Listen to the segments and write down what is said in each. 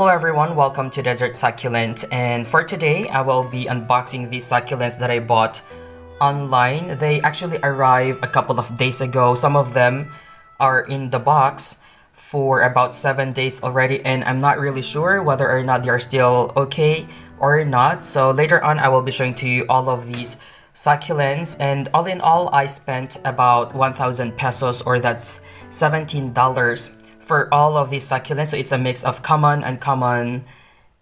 Hello everyone, welcome to Desert Succulent, and for today I will be unboxing these succulents that I bought online. They actually arrived a couple of days ago. Some of them are in the box for about 7 days already, and I'm not really sure whether or not they are still okay or not. So later on I will be showing to you all of these succulents, and all in all I spent about 1,000 pesos, or that's $17 for all of these succulents. So it's a mix of common, uncommon,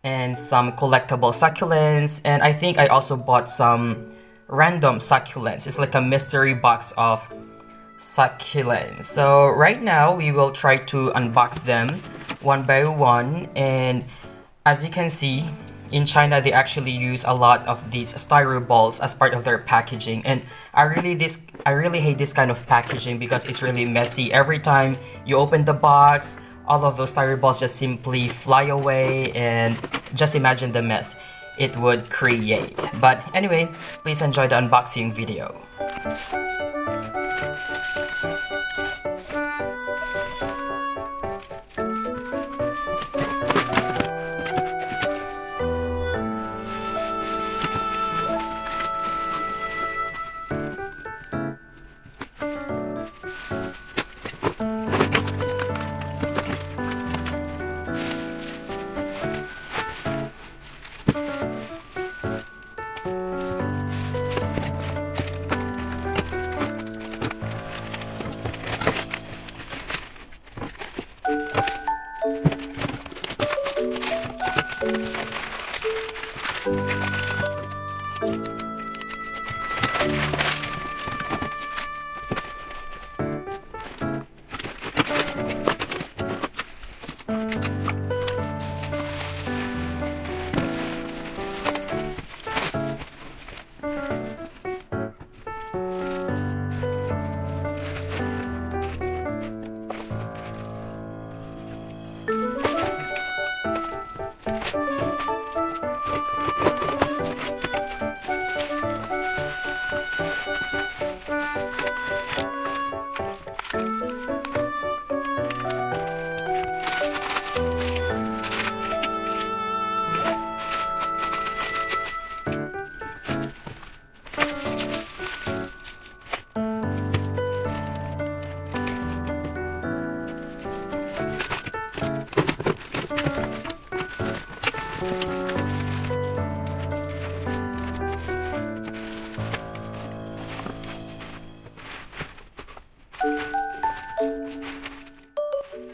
and some collectible succulents. And I think I also bought some random succulents. It's like a mystery box of succulents. So right now we will try to unbox them one by one. And as you can see, in China they actually use a lot of these styro balls as part of their packaging, and I really hate this kind of packaging because it's really messy. Every time you open the box, all of those styro balls just simply fly away, and just imagine the mess it would create. But anyway, please enjoy the unboxing video.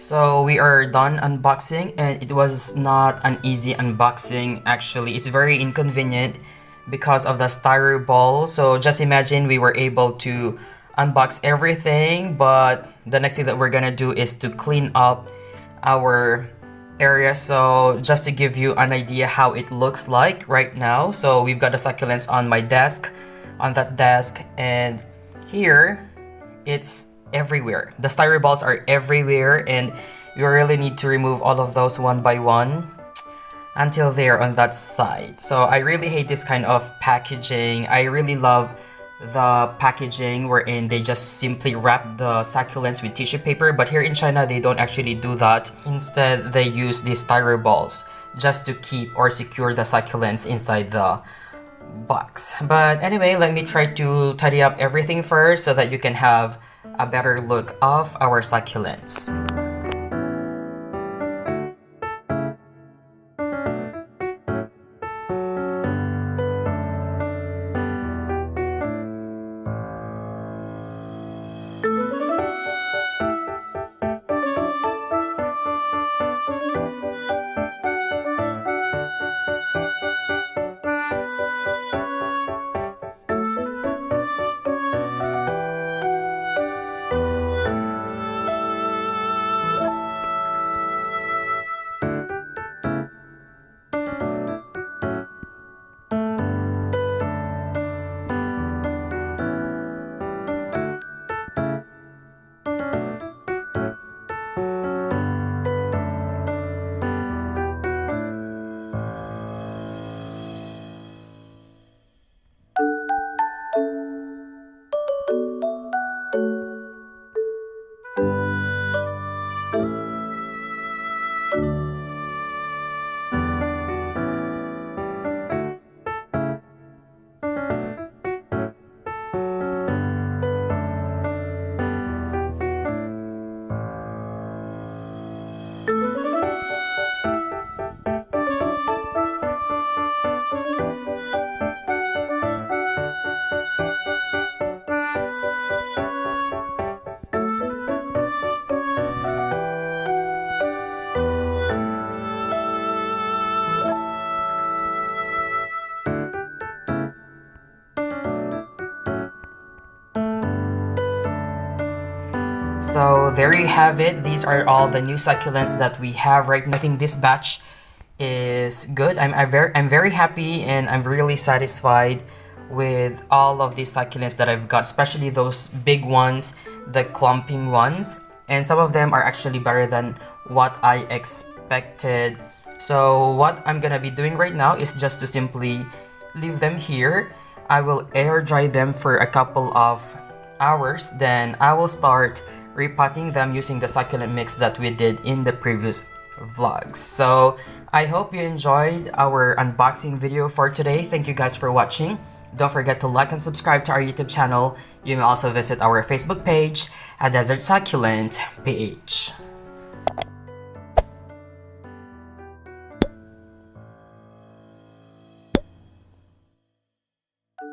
So we are done unboxing, and it was not an easy unboxing actually. It's very inconvenient because of the styro ball. So just imagine we were able to unbox everything, but the next thing that we're gonna do is to clean up our area. So just to give you an idea how it looks like right now. So we've got the succulents on my desk, on that desk, and here it's everywhere. The styro balls are everywhere, and you really need to remove all of those one by one until they're on that side. So I really hate this kind of packaging. I really love the packaging wherein they just simply wrap the succulents with tissue paper, but here in China they don't actually do that. Instead they use these styro balls just to keep or secure the succulents inside the box. But anyway, let me try to tidy up everything first so that you can have a better look of our succulents. So there you have it. These are all the new succulents that we have right now. I think this batch is good. I'm very happy and I'm really satisfied with all of these succulents that I've got, especially those big ones, the clumping ones. And some of them are actually better than what I expected. So what I'm gonna be doing right now is just to simply leave them here. I will air dry them for a couple of hours. Then I will start repotting them using the succulent mix that we did in the previous vlogs. So I hope you enjoyed our unboxing video for today. Thank you guys for watching. Don't forget to like and subscribe to our YouTube channel. You may also visit our Facebook page at Desert Succulent PH.